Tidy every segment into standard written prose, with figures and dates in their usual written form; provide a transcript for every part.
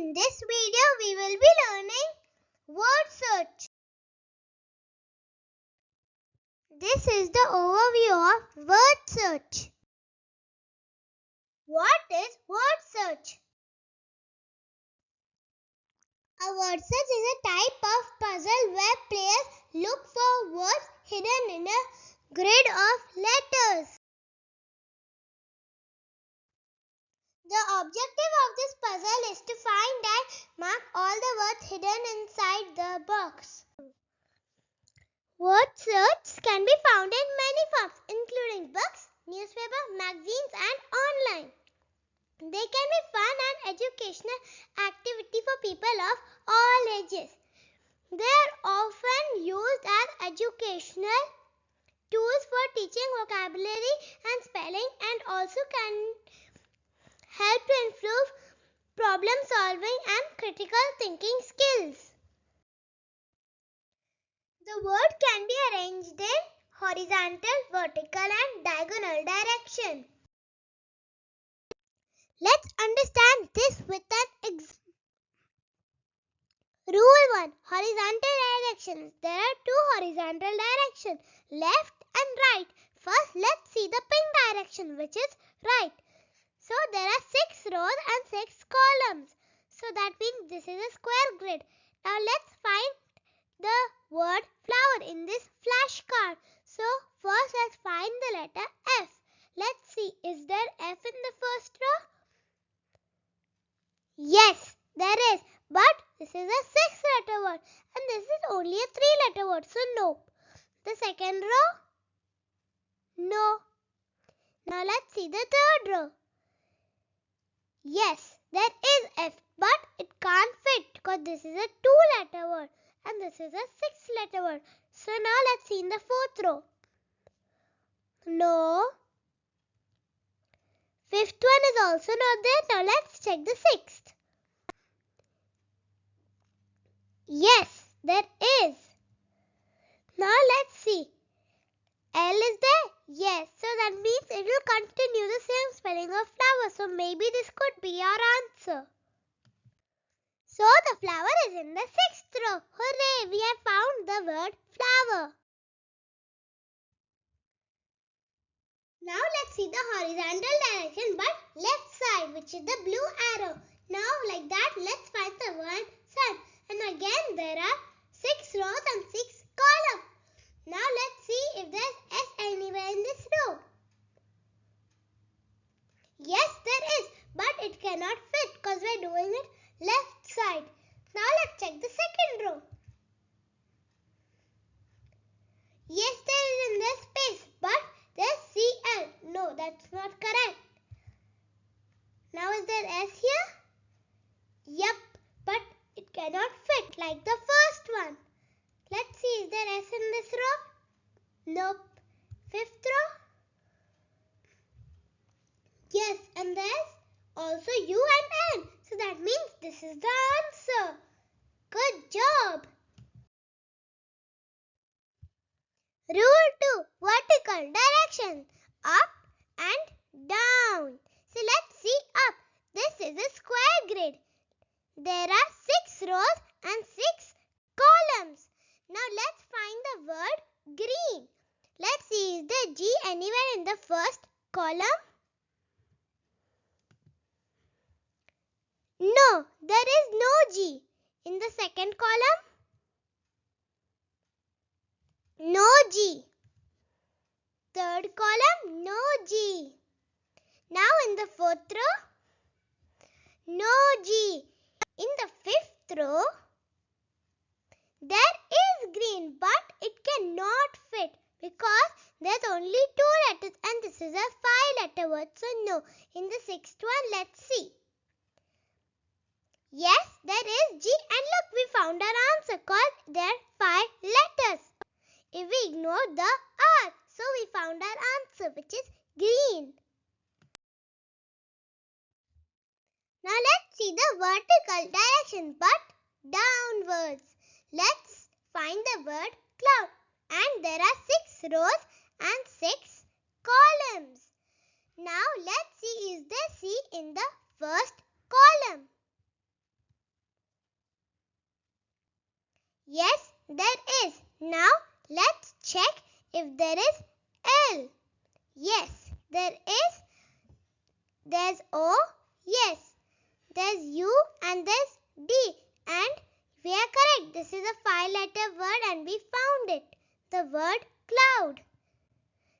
In this video, we will be learning word search. This is the overview of word search. What is word search? A word search is a type of puzzle where players look for words hidden in a grid of letters. The objective of this puzzle is to find and mark all the words hidden inside the box. Word search can be found in many forms, including books, newspapers, magazines, and online. They can be fun and educational activity for people of all ages. They are often used as educational tools for teaching vocabulary and spelling, and also can help to improve problem solving and critical thinking skills. The word can be arranged in horizontal, vertical, and diagonal direction. Let's understand this with an example. Rule 1. Horizontal directions. There are two horizontal directions, left and right. First, let's see the pink direction, which is right. So, there are 6 rows and 6 columns. So, that means this is a square grid. Now, let's find the word flower in this flashcard. So, first let's find the letter F. Let's see, is there F in the first row? Yes, there is. But this is a 6-letter word and this is only a 3-letter word. So, no. The second row? No. Now, let's see the third row. Yes, there is F, but it can't fit because this is a 2-letter word and this is a 6-letter word. So, now let's see in the fourth row. No. Fifth one is also not there. Now, let's check the sixth. Yes, there is. Now, let's see. L is there? Yes. So, that means it will continue the same spelling of flower. So, maybe this could be our answer. So, the flower is in the 6th row. Hooray! We have found the word flower. Now, let's see the horizontal direction but left side, which is the blue arrow. Now, like that, let's find the word sun. And again, there are 6 rows and 6 columns. Now, let's see if there's S anywhere in this row. Yes, there is, but it cannot fit because we're doing it left side. Now, let's check the second row. Yes, there is in this space, but there's CL. No, that's not correct. Now, is there S here? Yup, but it cannot fit like the first one. Let's see, is there S in this row? Nope. Fifth row? Yes, and there's also U and N. So that means this is the answer. Good job. Rule 2. Vertical direction. Up and down. So let's see up. This is a square grid. There are 6 rows and 6 columns. Now let's find the word green. Let's see, is there G anywhere in the first column? No, there is no G. In the second column? No G. Third column? No G. Now in the fourth row? No G. In the fifth row? There is green, but it cannot fit because there's only 2 letters and this is a 5-letter word. So no. In the sixth one, let's see. Yes, there is G, and look, we found our answer because there are 5 letters. If we ignore the R, so we found our answer, which is green. Now let's see the vertical direction but downwards. Let's find the word cloud, and there are 6 rows and 6 columns. Now let's see, is there C in the first column? check if there is L. Yes, there is. There's O. Yes, there's U and there's D. And we are correct. This is a 5-letter word and we found it. The word cloud.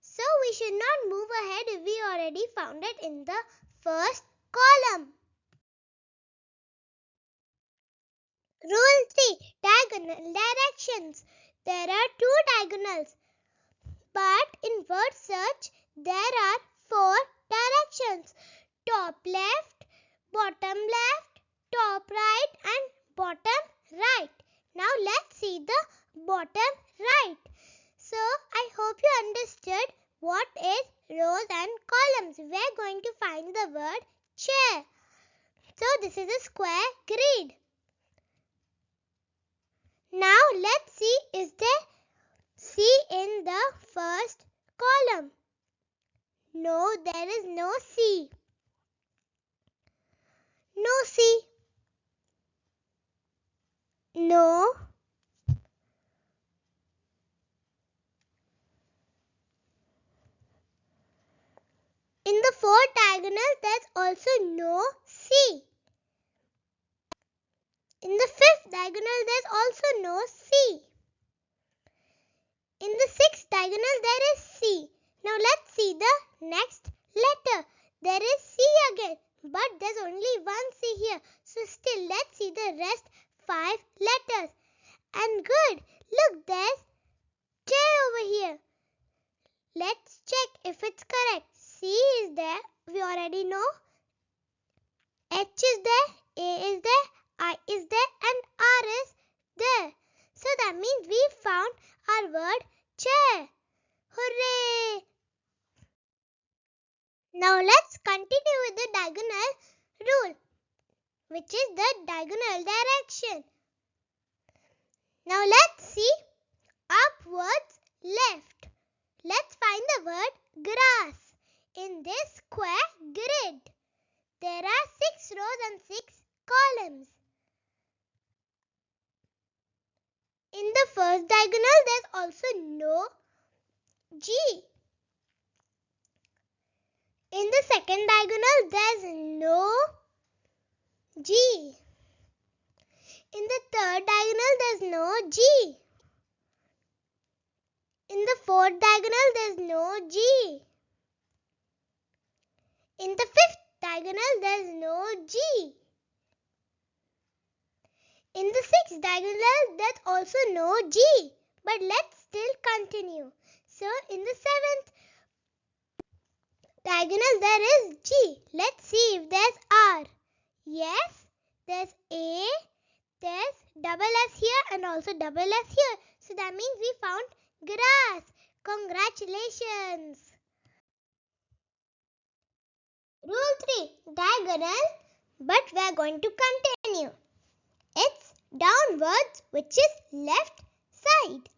So we should not move ahead if we already found it in the first column. Rule 3. Diagonal directions. There are 2 diagonals. But in word search, there are 4 directions. Top left, bottom left, top right and bottom right. Now let's see the bottom right. So I hope you understood what is rows and columns. We're going to find the word chair. So this is a square grid. Now let's see, is there C in the first column? No, there is no C. No C. No. In the fourth diagonal, there's also no C. In the fifth diagonal, there's also no C. In the sixth diagonal, there is C. Now let's see the next letter. There is C again, but there's only one C here. So still, let's see the rest 5 letters. And good. Look, there's J over here. Let's check if it's correct. C is there. We already know. H is there. A is there. I is there. And R is there. So that means we found our word chair. Hooray! Now let's continue with the diagonal rule, which is the diagonal direction. Now let's see upwards left. Let's find the word grass in this square grid. There are 6 rows and 6 columns. In the first diagonal, there's also no G. In the second diagonal, there's no G. In the third diagonal, there's no G. In the fourth diagonal, there's no G. In the fifth diagonal, there's no G. In the sixth diagonal, there's also no G. But let's still continue. So, in the seventh diagonal, there is G. Let's see if there's R. Yes, there's A, there's double S here and also double S here. So, that means we found grass. Congratulations. Rule 3. Diagonal, but we are going to continue. It's downwards, which is left side.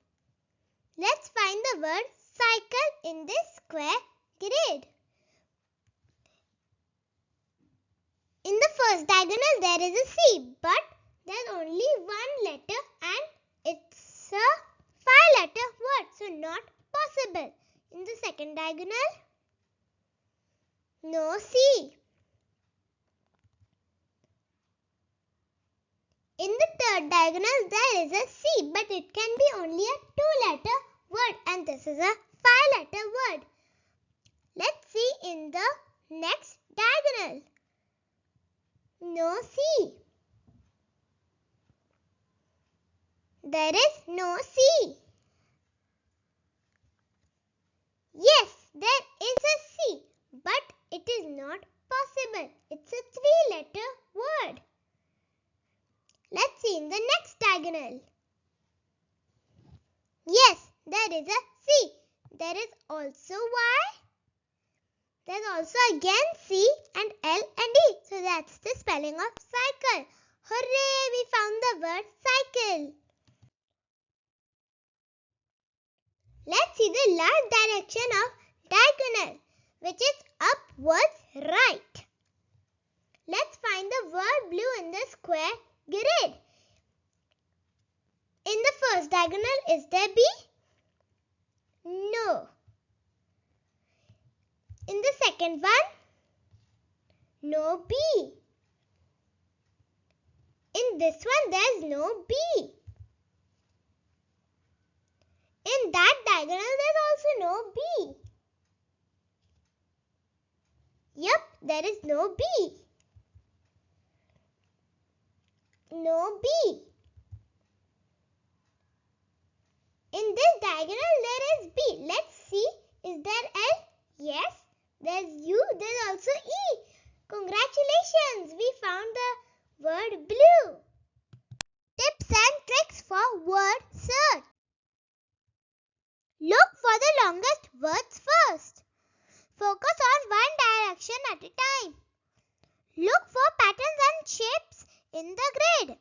Let's find the word cycle in this square grid. In the first diagonal, there is a C, but there's only one letter and it's a 5-letter word, so not possible. In the second diagonal, no C. In the third diagonal, there is a C, but it can be only a 2-letter word and this is a 5-letter word. Let's see in the next diagonal. No C. There is no C. Yes, there is a C, but it is not possible. It's a 3-letter word. Let's see in the next diagonal. Yes, there is a C. There is also Y. There's also again C and L and E. So that's the spelling of cycle. Hooray! We found the word cycle. Let's see the last direction of diagonal, which is upwards right. Let's find the word blue in the square grid. In the first diagonal, is there B? second one, no B. In this one, there's no B. In that diagonal, there's also no B. Yep, there is no B. No B. In this diagonal, there is B. Let's see. Is there L? Yes. There's U. There's also E. Congratulations! We found the word blue. Tips and tricks for word search. Look for the longest words first. Focus on one direction at a time. Look for patterns and shapes in the grid.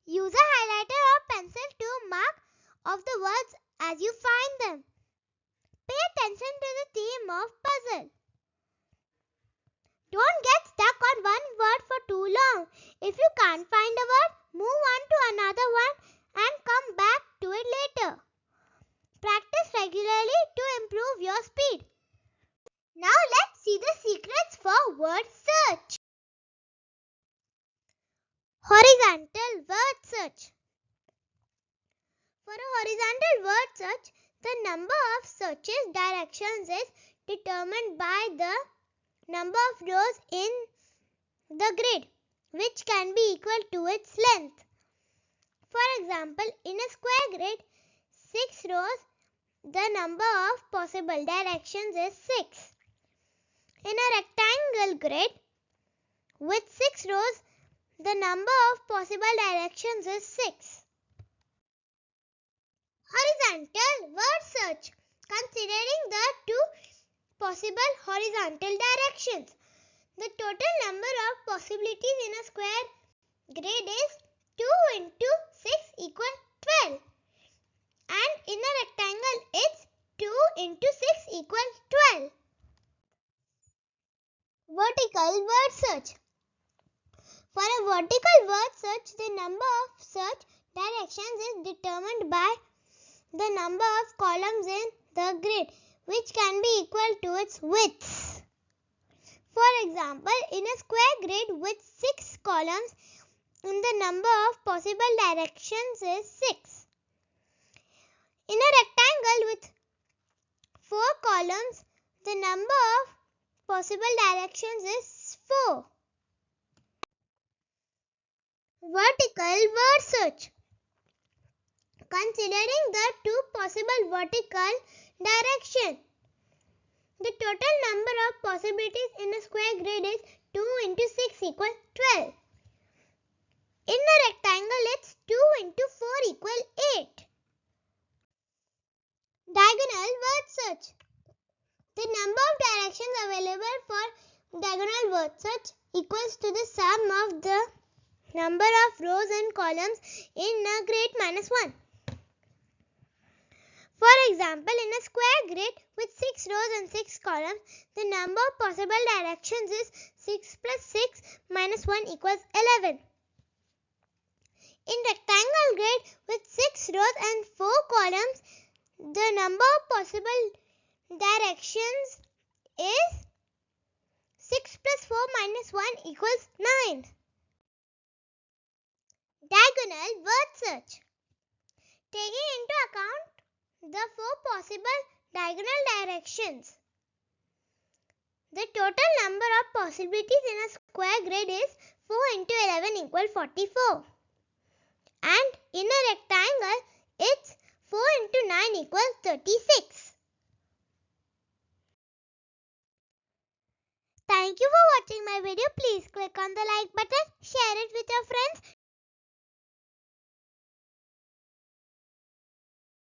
Use a highlighter or pencil to mark off the words as you find them. Pay attention to the theme of puzzle. Don't get stuck on one word for too long. If you can't find a word, move on to another one and come back to it later. Practice regularly to improve your speed. Now let's see the secrets for word search. Horizontal word search. For a horizontal word search, the number of searches directions is determined by the number of rows in the grid, which can be equal to its length. For example, in a square grid, 6 rows, the number of possible directions is 6. In a rectangle grid with 6 rows, the number of possible directions is 6. Horizontal word search. Considering the two possible horizontal directions, the total number of possibilities in a square grid is 2 into 6 equals 12. And in a rectangle, it's 2 into 6 equals 12. Vertical word search. For a vertical word search, the number of search directions is determined by the number of columns in the grid, which can be equal to its width. For example, in a square grid with 6 columns, the number of possible directions is 6. In a rectangle with 4 columns, the number of possible directions is 4. Vertical word search. Considering the two possible vertical directions, the total number of possibilities in a square grid is 2 into 6 equals 12. In a rectangle, it's 2 into 4 equals 8. Diagonal word search. The number of directions available for diagonal word search equals to the sum of the number of rows and columns in a grid minus 1. For example, in a square grid with 6 rows and 6 columns, the number of possible directions is 6 plus 6 minus 1 equals 11. In rectangle grid with 6 rows and 4 columns, the number of possible directions is 6 plus 4 minus 1 equals 9. Diagonal word search. Taking into account the 4 possible diagonal directions, the total number of possibilities in a square grid is 4 into 11 equals 44. And in a rectangle, it's 4 into 9 equals 36. Thank you for watching my video. Please click on the like button, share it with your friends.